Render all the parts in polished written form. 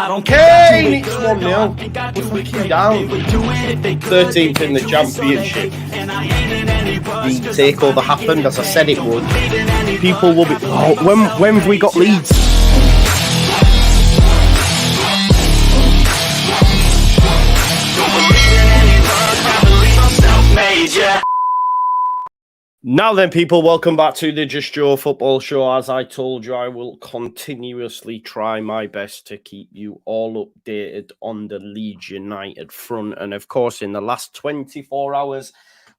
Kane, it's 1-0. We're fucking down. 13th in the championship. The takeover happened as I said it would. People will be. Oh, when have we got Leeds? Now then, people, welcome back to the Just Joe Football Show. As I told you, I will continuously try my best to keep you all updated on the Leeds United front. And of course, in the last 24 hours,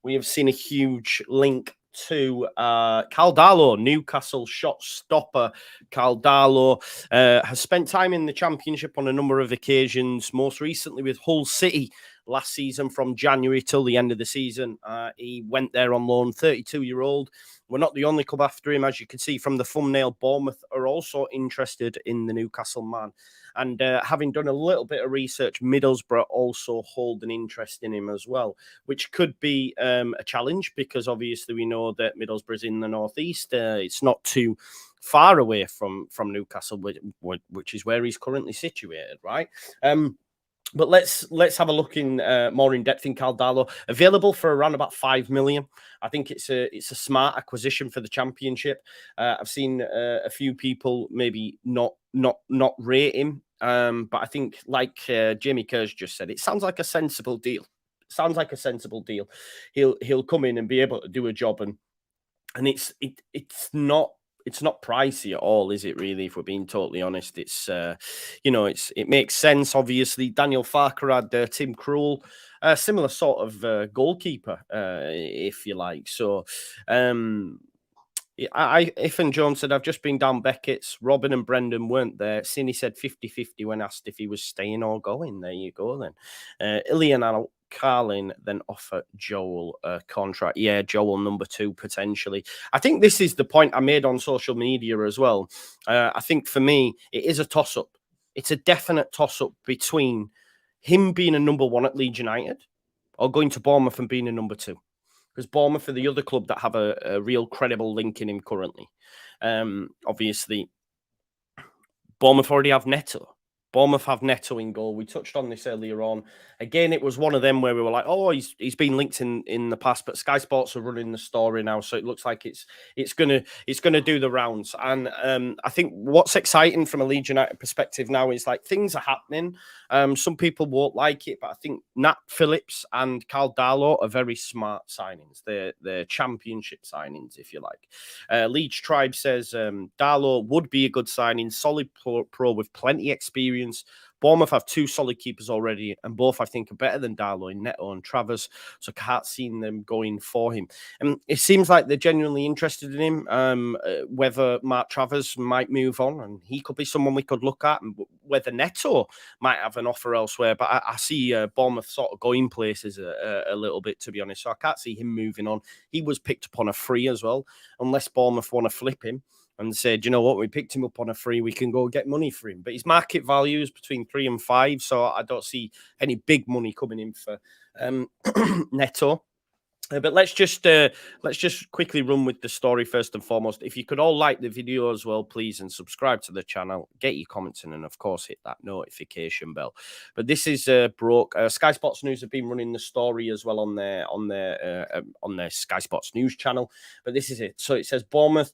we have seen a huge link to Karl Darlow, Newcastle shot stopper. Karl Darlow has spent time in the Championship on a number of occasions, most recently with Hull City last season from January till the end of the season. He went there on loan, 32-year-old. We're not the only club after him. As you can see from the thumbnail, Bournemouth are also interested in the Newcastle man. And having done a little bit of research, Middlesbrough also hold an interest in him as well, which could be a challenge because obviously we know that Middlesbrough's in the northeast. It's not too far away from Newcastle, which is where he's currently situated, right? But let's have a look in more in depth in Karl Darlow. Available for around about 5 million. I think it's a smart acquisition for the Championship. I've seen a few people maybe not rate him, but I think like Jamie Kerr's just said, it sounds like a sensible deal. He'll come in and be able to do a job, and it's not pricey at all, is it really? If we're being totally honest, it's it makes sense. Obviously, Daniel Farker had Tim Krul, a similar sort of goalkeeper, if you like. So, Ethan Jones said, I've just been down Beckett's. Robin and Brendan weren't there. Cine said 50-50 when asked if he was staying or going. There you go then. Ilian and Carlin then offer Joel a contract. Yeah, Joel number 2 potentially. I think this is the point I made on social media as well. I think for me, it is a toss-up. It's a definite toss-up between him being a number 1 at Leeds United or going to Bournemouth and being a number 2. Because Bournemouth are the other club that have a real credible link in him currently. Obviously, Bournemouth already have Neto. Bournemouth have Neto in goal. We touched on this earlier on. Again, it was one of them where we were like, oh, he's been linked in the past, but Sky Sports are running the story now, so it looks like it's gonna do the rounds. And I think what's exciting from a Leeds United perspective now is like things are happening. Some people won't like it, but I think Nat Phillips and Karl Darlow are very smart signings. They're Championship signings, if you like. Leeds Tribe says Darlow would be a good signing, solid pro with plenty of experience. Bournemouth have 2 solid keepers already, and both I think are better than Darlow in Neto and Travers, so can't see them going for him. It seems like they're genuinely interested in him. Whether Mark Travers might move on, and he could be someone we could look at, and whether Neto might have an offer elsewhere. But I see Bournemouth sort of going places a little bit, to be honest. So I can't see him moving on. He was picked up on a free as well, unless Bournemouth want to flip him and said, you know what, we picked him up on a free, we can go get money for him. But his market value is between 3 and 5, so I don't see any big money coming in for Neto. But let's just quickly run with the story first and foremost. If you could all like the video as well, please, and subscribe to the channel, get your comments in, and of course hit that notification bell. But this is broke. Sky Sports News have been running the story as well on their Sky Sports News channel. But this is it. So it says Bournemouth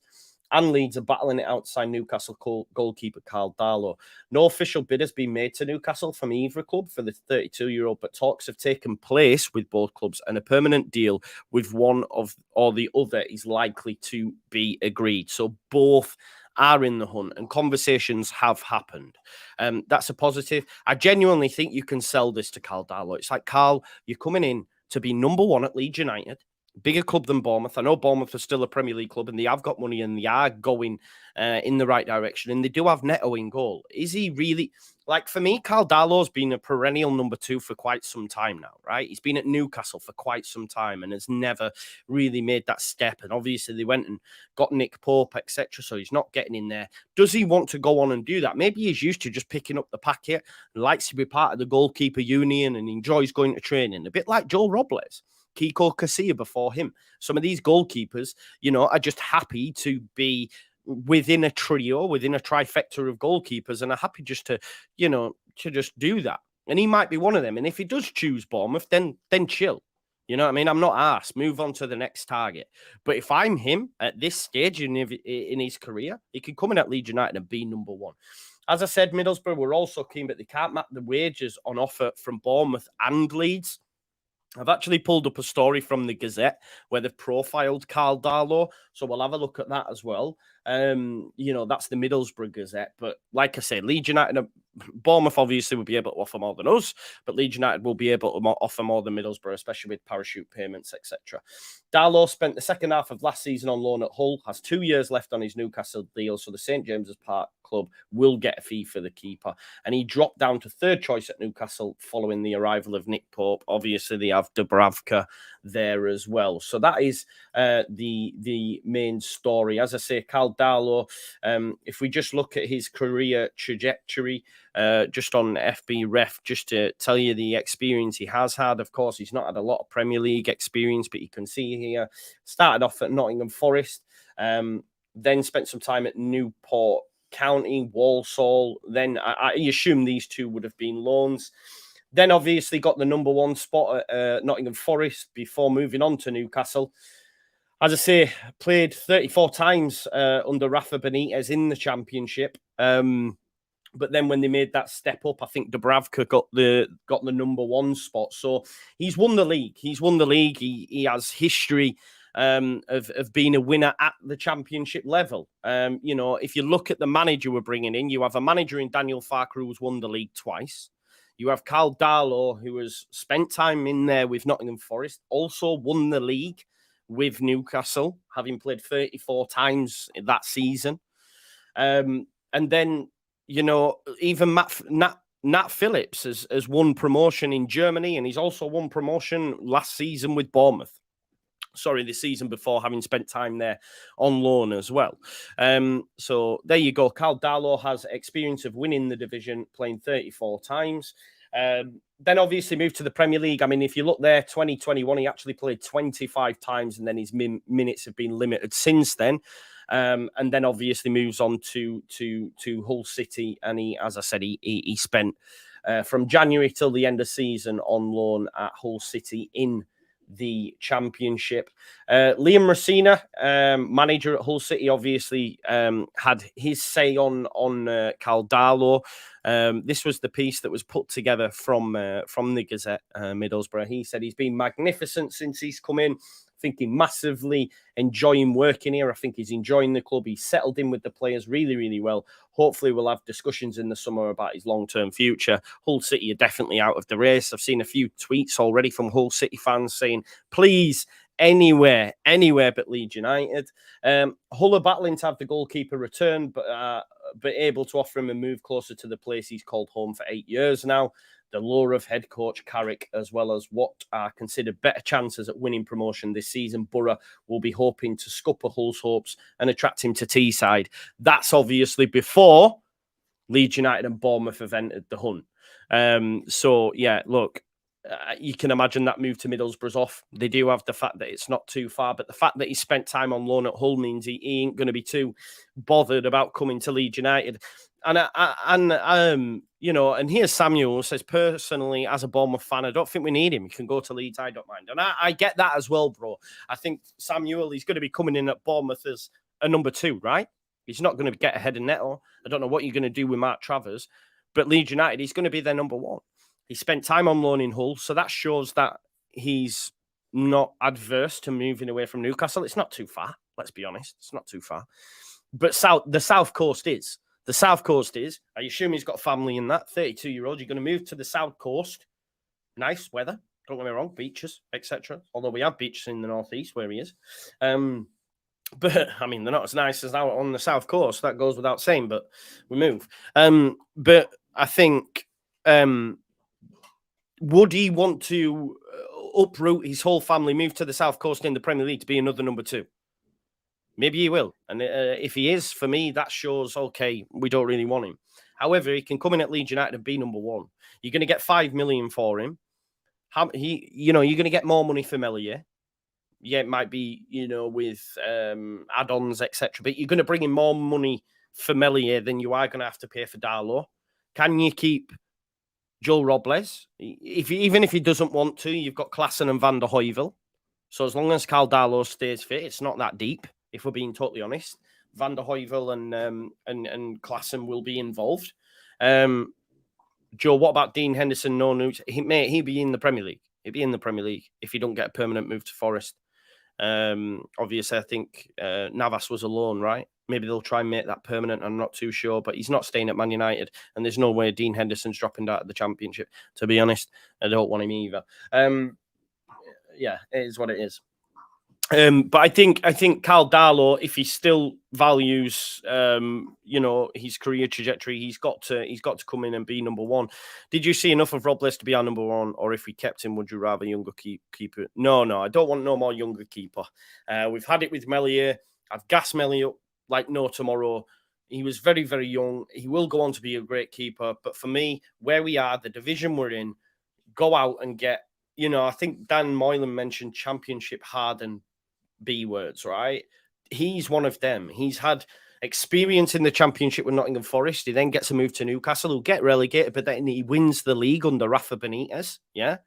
and Leeds are battling it outside Newcastle goalkeeper Karl Darlow. No official bid has been made to Newcastle from either club for the 32-year-old, but talks have taken place with both clubs, and a permanent deal with one of or the other is likely to be agreed. So both are in the hunt, and conversations have happened. That's a positive. I genuinely think you can sell this to Karl Darlow. It's like, Karl, you're coming in to be number 1 at Leeds United. Bigger club than Bournemouth. I know Bournemouth are still a Premier League club and they have got money and they are going in the right direction, and they do have Neto in goal. Is he really, like, for me, Karl Darlow's been a perennial number 2 for quite some time now, right? He's been at Newcastle for quite some time and has never really made that step. And obviously they went and got Nick Pope, etc. So he's not getting in there. Does he want to go on and do that? Maybe he's used to just picking up the packet and likes to be part of the goalkeeper union and enjoys going to training, a bit like Joe Robles. Kiko Casilla before him. Some of these goalkeepers, are just happy to be within a trio, within a trifecta of goalkeepers, and are happy just to, to just do that. And he might be one of them. And if he does choose Bournemouth, then chill. You know what I mean? I'm not arsed. Move on to the next target. But if I'm him at this stage in his career, he can come in at Leeds United and be number one. As I said, Middlesbrough were also keen, but they can't map the wages on offer from Bournemouth and Leeds. I've actually pulled up a story from the Gazette where they've profiled Karl Darlow, so we'll have a look at that as well. That's the Middlesbrough Gazette. But like I said, Leeds United, Bournemouth obviously will be able to offer more than us, but Leeds United will be able to offer more than Middlesbrough, especially with parachute payments, etc. Darlo spent the second half of last season on loan at Hull, has 2 years left on his Newcastle deal, so the St James's Park club will get a fee for the keeper. And he dropped down to third choice at Newcastle following the arrival of Nick Pope. Obviously, they have Dubravka there as well. So that is the main story. As I say, Karl Darlow, if we just look at his career trajectory, just on FB Ref, just to tell you the experience he has had. Of course, he's not had a lot of Premier League experience, but you can see here, started off at Nottingham Forest, then spent some time at Newport County, Walsall. Then I assume these two would have been loans. Then obviously got the number one spot at Nottingham Forest before moving on to Newcastle. As I say, played 34 times under Rafa Benitez in the Championship. But then when they made that step up, I think Dubravka got the number one spot. So he's won the league. He has history of being a winner at the Championship level. If you look at the manager we're bringing in, you have a manager in Daniel Farke who's won the league twice. You have Karl Darlow, who has spent time in there with Nottingham Forest, also won the league with Newcastle, having played 34 times that season. And then, even Nat Phillips has won promotion in Germany, and he's also won promotion last season with Bournemouth. Sorry, the season before, having spent time there on loan as well. So there you go. Karl Darlow has experience of winning the division, playing 34 times. Then obviously moved to the Premier League. I mean, if you look there, 2021, he actually played 25 times, and then his minutes have been limited since then. And then obviously moves on to Hull City. And he, as I said, he spent from January till the end of season on loan at Hull City in the Championship. Liam Messina, manager at Hull City, obviously had his say on Karl Darlow. This was the piece that was put together from the Gazette, Middlesbrough. He said he's been magnificent since he's come in. I think he massively enjoying working here. I think he's enjoying the club. He's settled in with the players really, really well. Hopefully we'll have discussions in the summer about his long-term future. Hull City are definitely out of the race. I've seen a few tweets already from Hull City fans saying, please, anywhere but Leeds United. Hull are battling to have the goalkeeper return, but able to offer him a move closer to the place he's called home for 8 years now. The lure of head coach Carrick, as well as what are considered better chances at winning promotion this season. Borough will be hoping to scupper Hull's hopes and attract him to Teesside. That's obviously before Leeds United and Bournemouth have entered the hunt. You can imagine that move to Middlesbrough's off. They do have the fact that it's not too far, but the fact that he spent time on loan at Hull means he ain't going to be too bothered about coming to Leeds United. And here's Samuel says, personally, as a Bournemouth fan, I don't think we need him. He can go to Leeds, I don't mind. And I get that as well, bro. I think Samuel, he's going to be coming in at Bournemouth as a number 2, right? He's not going to get ahead of Neto. I don't know what you're going to do with Mark Travers, but Leeds United, he's going to be their number 1. He spent time on loan in Hull, so that shows that he's not adverse to moving away from Newcastle. It's not too far, let's be honest. It's not too far. But the South Coast is. The South Coast is. I assume he's got family in that. 32-year-old. You're going to move to the South Coast. Nice weather. Don't get me wrong. Beaches, etc. Although we have beaches in the northeast where he is. But, I mean, they're not as nice as out on the South Coast. That goes without saying, but we move. But I think, would he want to uproot his whole family, move to the South Coast in the Premier League to be another number 2? Maybe he will. And if he is, for me, that shows, okay, we don't really want him. However, he can come in at Leeds United and be number 1. You're going to get $5 million for him. You're going to get more money for Meslier. Yeah, it might be, with add-ons, etc. But you're going to bring in more money for Meslier than you are going to have to pay for Darlo. Can you keep Joe Robles. Even if he doesn't want to, you've got Klaassen and Van der Heuvel. So as long as Karl Darlow stays fit, it's not that deep, if we're being totally honest. Van der Heuvel and Klaassen will be involved. Joe, what about Dean Henderson? No news. He'd be in the Premier League. He'd be in the Premier League if he don't get a permanent move to Forest. Obviously, I think Navas was a loan, right? Maybe they'll try and make that permanent. I'm not too sure, but he's not staying at Man United, and there's no way Dean Henderson's dropping out of the Championship. To be honest, I don't want him either. Yeah, it is what it is. But I think Karl Darlow, if he still values, his career trajectory, he's got to come in and be number one. Did you see enough of Robles to be our number one, or if we kept him, would you rather younger keeper? No, I don't want no more younger keeper. We've had it with Meslier. I've gassed Meslier up like no tomorrow. He was very, very young. He will go on to be a great keeper. But for me, where we are, the division we're in, go out and get. I think Dan Moylan mentioned Championship hardened B words, right? He's one of them. He's had experience in the Championship with Nottingham Forest. He then gets a move to Newcastle, who'll get relegated, but then he wins the league under Rafa Benitez. Yeah.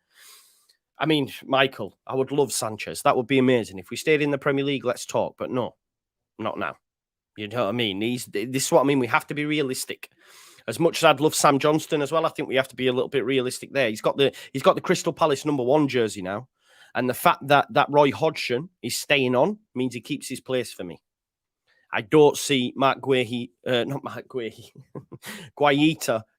I mean, Michael, I would love Sanchez. That would be amazing. If we stayed in the Premier League, let's talk. But no, not now. You know what I mean? This is what I mean. We have to be realistic. As much as I'd love Sam Johnston as well, I think we have to be a little bit realistic there. He's got the Crystal Palace number 1 jersey now. And the fact that Roy Hodgson is staying on means he keeps his place for me. I don't see Guaita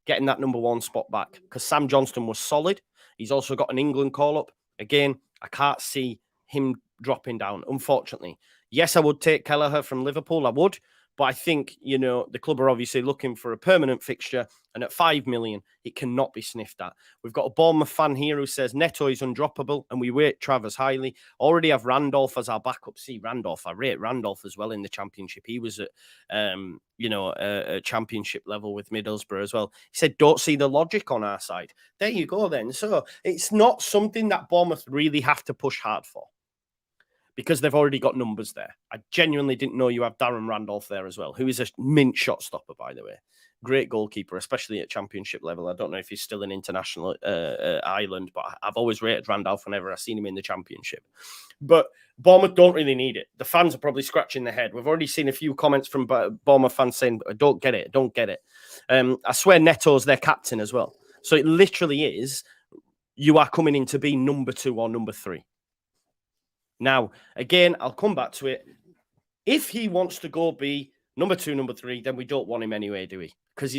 getting that number 1 spot back because Sam Johnston was solid. He's also got an England call-up. Again, I can't see him dropping down, unfortunately. Yes, I would take Kelleher from Liverpool. I would. But I think, the club are obviously looking for a permanent fixture. And at 5 million, it cannot be sniffed at. We've got a Bournemouth fan here who says Neto is undroppable and we rate Travers highly. Already have Randolph as our backup. See, Randolph, I rate Randolph as well in the Championship. He was at, a Championship level with Middlesbrough as well. He said, don't see the logic on our side. There you go then. So it's not something that Bournemouth really have to push hard for, because they've already got numbers there. I genuinely didn't know you have Darren Randolph there as well, who is a mint shot stopper, by the way. Great goalkeeper, especially at Championship level. I don't know if he's still an international Ireland, but I've always rated Randolph whenever I've seen him in the Championship. But Bournemouth don't really need it. The fans are probably scratching their head. We've already seen a few comments from Bournemouth fans saying, I don't get it. I swear Neto's their captain as well. So it literally is, you are coming in to be number 2 or number 3. Now, again, I'll come back to it. If he wants to go be number 2, number 3, then we don't want him anyway, do we? Because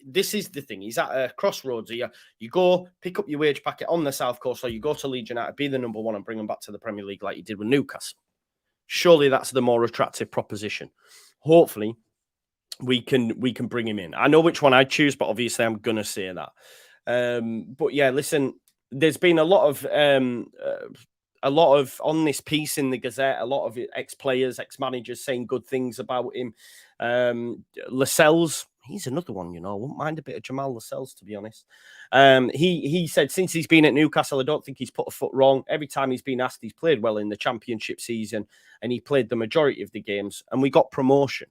this is the thing. He's at a crossroads here. You go pick up your wage packet on the South Coast, or you go to Leeds United, be the number 1 and bring him back to the Premier League like you did with Newcastle. Surely that's the more attractive proposition. Hopefully, we can bring him in. I know which one I choose, but obviously I'm going to say that. But yeah, listen, there's been a lot of on this piece in the Gazette, a lot of ex-players, ex-managers saying good things about him. Lascelles, he's another one, I wouldn't mind a bit of Jamal Lascelles, to be honest. He said since he's been at Newcastle, I don't think he's put a foot wrong. Every time he's been asked, he's played well in the Championship season, and he played the majority of the games, and we got promotion.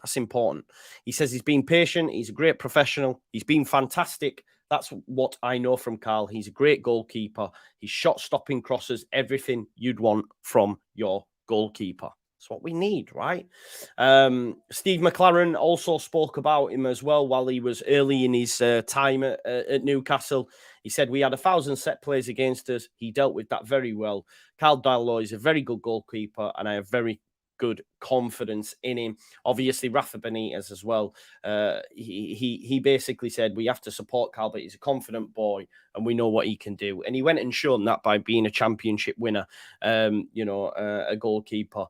That's important. He says he's been patient. He's a great professional. He's been fantastic. That's what I know from Karl. He's a great goalkeeper. He's shot-stopping crosses, everything you'd want from your goalkeeper. That's what we need, right? Steve McLaren also spoke about him as well while he was early in his time at Newcastle. He said, we had 1,000 set plays against us. He dealt with that very well. Karl Darlow is a very good goalkeeper, and I have very good confidence in him. Obviously, Rafa Benitez as well. He basically said we have to support Karl, but he's a confident boy and we know what he can do. And he went and shown that by being a Championship winner, a goalkeeper.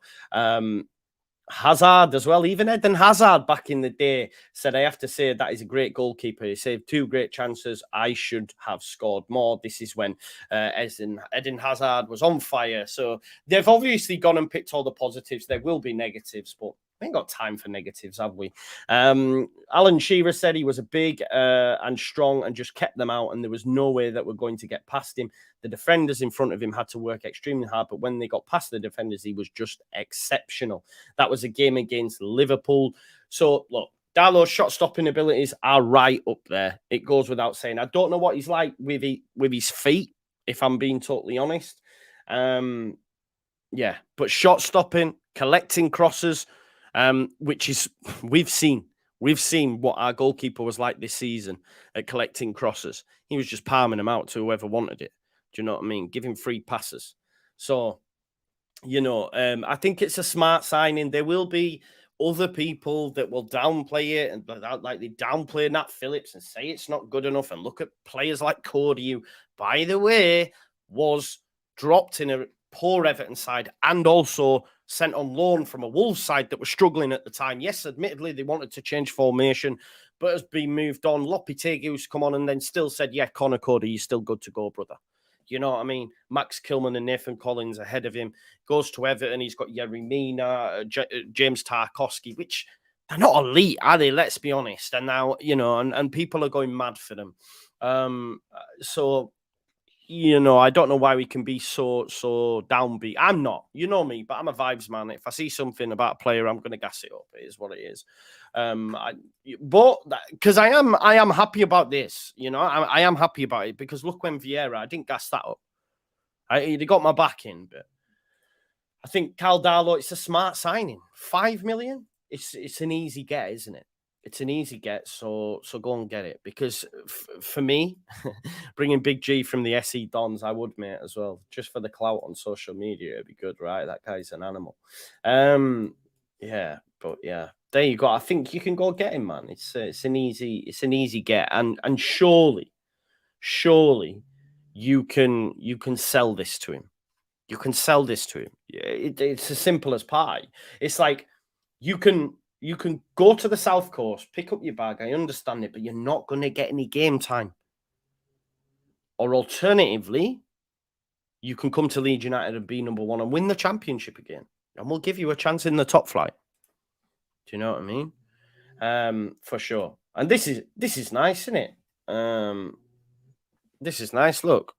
Hazard as well. Even Eden Hazard back in the day said, I have to say that is a great goalkeeper. He saved 2 great chances. I should have scored more. This is when Eden Hazard was on fire. So they've obviously gone and picked all the positives. There will be negatives, but we ain't got time for negatives, have we? Alan Shearer said he was a big and strong and just kept them out, and there was no way that we're going to get past him. The defenders in front of him had to work extremely hard, but when they got past the defenders, he was just exceptional. That was a game against Liverpool. So, look, Darlo's shot-stopping abilities are right up there. It goes without saying. I don't know what he's like with his feet, if I'm being totally honest. Yeah, but shot-stopping, collecting crosses, which is we've seen what our goalkeeper was like this season at collecting crosses. He was just palming them out to whoever wanted it. Do you know what I mean? Giving free passes. So, I think it's a smart signing. There will be other people that will downplay it and like they downplay Nat Phillips and say it's not good enough. And look at players like Cody, who, by the way, was dropped in a poor Everton side and also sent on loan from a Wolves side that was struggling at the time. Yes, admittedly, they wanted to change formation, but has been moved on. Lopetegui's come on and then still said, yeah, Connor Cody, you're still good to go, brother. You know what I mean? Max Kilman and Nathan Collins ahead of him. Goes to Everton. He's got Yerry Mina, James Tarkowski, which they're not elite, are they? Let's be honest. And now, and people are going mad for them. So, I don't know why we can be so downbeat. I'm not. You know me, but I'm a vibes man. If I see something about a player, I'm going to gas it up. It is what it is. But because I am happy about this. I am happy about it because look, when Vieira, I didn't gas that up. He got my back in, but I think Karl Darlow, it's a smart signing. 5 million. It's an easy get, isn't it? It's an easy get, so go and get it. Because for me, bringing Big G from the SE Dons, I would, mate, as well. Just for the clout on social media, it'd be good, right? That guy's an animal. Yeah, but yeah, there you go. I think you can go get him, man. It's an easy get, and surely you can sell this to him. You can sell this to him. It's as simple as pie. It's like you can go to the South Coast, pick up your bag. I understand it, but you're not going to get any game time. Or alternatively, you can come to Leeds United and be number one and win the championship again. And we'll give you a chance in the top flight. Do you know what I mean? For sure. And this is nice, isn't it? This is nice. Look,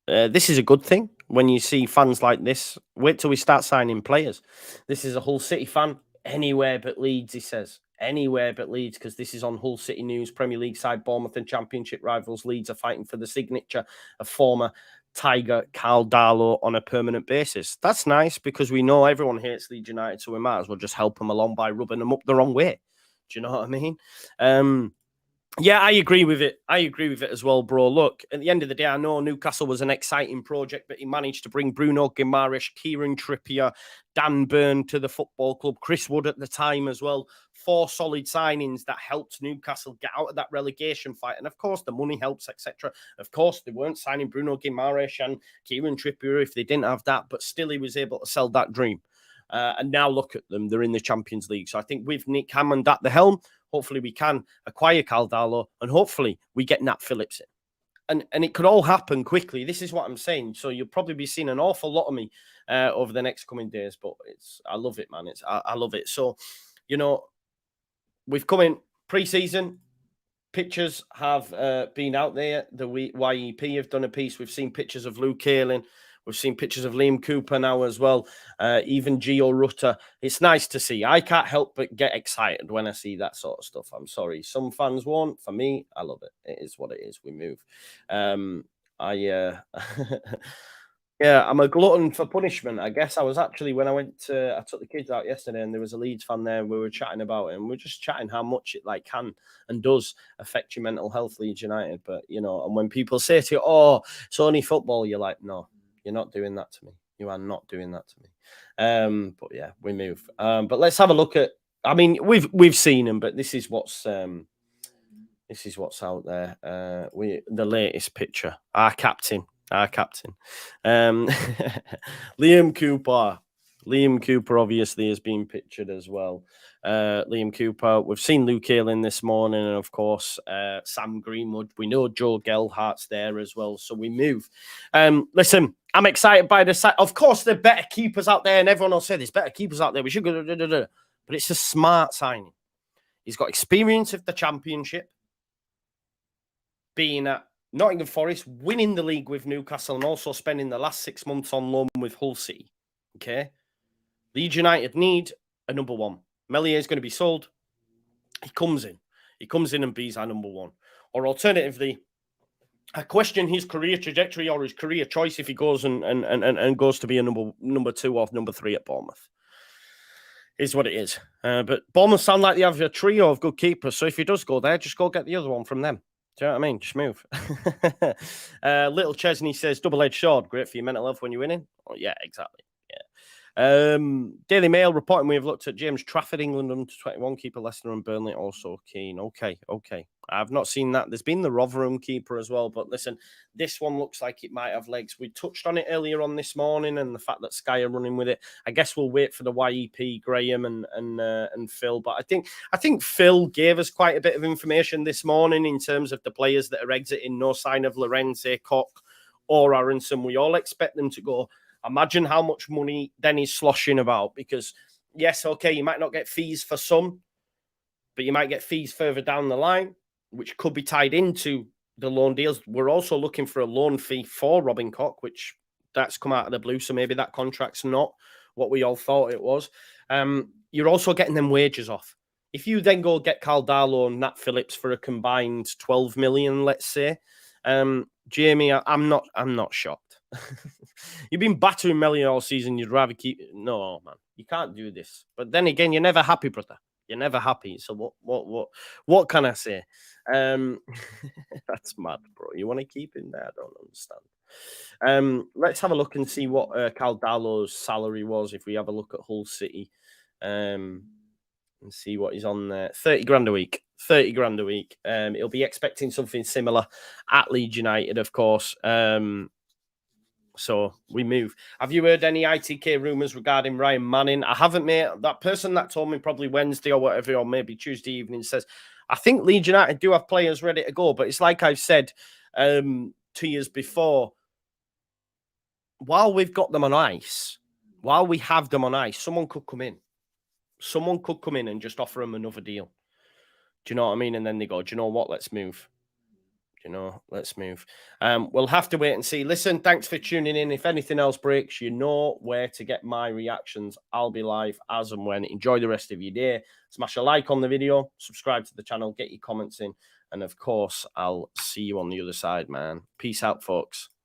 this is a good thing when you see fans like this. Wait till we start signing players. This is a Hull City fan. Anywhere but Leeds, he says. Anywhere but Leeds, because this is on Hull City News. Premier League side Bournemouth and Championship rivals Leeds are fighting for the signature of former Tiger Karl Darlow on a permanent basis. That's nice because we know everyone hates Leeds United, so we might as well just help them along by rubbing them up the wrong way. Do you know what I mean? Yeah, I agree with it. I agree with it as well, bro. Look, at the end of the day, I know Newcastle was an exciting project, but he managed to bring Bruno Guimaraes, Kieran Trippier, Dan Burn to the football club, Chris Wood at the time as well. 4 solid signings that helped Newcastle get out of that relegation fight. And of course, the money helps, etc. Of course, they weren't signing Bruno Guimaraes and Kieran Trippier if they didn't have that, but still he was able to sell that dream. And now look at them. They're in the Champions League. So I think with Nick Hammond at the helm, hopefully we can acquire Karl Darlow and hopefully we get Nat Phillips in. And it could all happen quickly. This is what I'm saying. So you'll probably be seeing an awful lot of me over the next coming days. But I love it, man. I love it. So, we've come in pre-season. Pictures have been out there. The YEP have done a piece. We've seen pictures of Luke Ayling. We've seen pictures of Liam Cooper now as well, even Gio Rutter. It's nice to see. I can't help but get excited when I see that sort of stuff. I'm sorry. Some fans won't. For me, I love it. It is what it is. We move. Yeah, I'm a glutton for punishment. I guess I was actually, when I took the kids out yesterday and there was a Leeds fan there, we were chatting about it and we are just chatting how much it can and does affect your mental health, Leeds United. But, and when people say to you, oh, it's only football, you're like, no. You're not doing that to me. You are not doing that to me. But yeah, we move. But let's have a look at. I mean, we've seen them, but this is what's out there. The latest picture. Our captain. Liam Cooper. Liam Cooper obviously has been pictured as well. Liam Cooper. We've seen Luke Ayling this morning, and of course, Sam Greenwood. We know Joe Gelhardt's there as well, so we move. Listen, I'm excited by the side. Of course, there are better keepers out there, and everyone will say there's better keepers out there. We should go, but it's a smart signing. He's got experience of the Championship, being at Nottingham Forest, winning the league with Newcastle, and also spending the last 6 months on loan with Hull City. Okay, Leeds United need a number one. Meslier is going to be sold. He comes in. He comes in and be's our number one. Or alternatively, I question his career trajectory or his career choice if he goes and goes to be a number 2 or number 3 at Bournemouth. Is what it is. But Bournemouth sound like they have a trio of good keepers. So if he does go there, just go get the other one from them. Do you know what I mean? Just move. Little Chesney says, double-edged sword. Great for your mental health when you're winning. Oh, yeah, exactly. Daily Mail reporting we have looked at James Trafford, England under 21 keeper, Leicester and Burnley also keen. Okay. I've not seen that. There's been the Rotherham keeper as well, but listen, this one looks like it might have legs. We touched on it earlier on this morning and the fact that Sky are running with it. I guess we'll wait for the YEP, Graham and Phil, but I think Phil gave us quite a bit of information this morning in terms of the players that are exiting. No sign of Lorenz, Koch or Aronson. We all expect them to go. Imagine how much money then he's sloshing about because, yes, okay, you might not get fees for some, but you might get fees further down the line, which could be tied into the loan deals. We're also looking for a loan fee for Robin Koch, which that's come out of the blue, so maybe that contract's not what we all thought it was. You're also getting them wages off. If you then go get Karl Darlow and Nat Phillips for a combined 12 million, let's say, Jamie, I'm not shocked. You've been battering Melly all season. You'd rather keep... No, man. You can't do this. But then again, you're never happy, brother. You're never happy. So what can I say? That's mad, bro. You want to keep him there? I don't understand. Let's have a look and see what Karl Darlow's salary was if we have a look at Hull City. And see what he's on there. 30 grand a week. 30 grand a week. He'll be expecting something similar at Leeds United, of course. So we move. Have you heard any ITK rumours regarding Ryan Manning? I haven't, mate. That person that told me probably Wednesday or whatever, or maybe Tuesday evening says, I think Leeds United do have players ready to go. But it's like I've said 2 years before, while we've got them on ice, while we have them on ice, someone could come in. Someone could come in and just offer them another deal. Do you know what I mean? And then they go, do you know what? Let's move. Let's move. We'll have to wait and see. Listen, thanks for tuning in. If anything else breaks, you know where to get my reactions. I'll be live as and when. Enjoy the rest of your day. Smash a like on the video. Subscribe to the channel. Get your comments in. And, of course, I'll see you on the other side, man. Peace out, folks.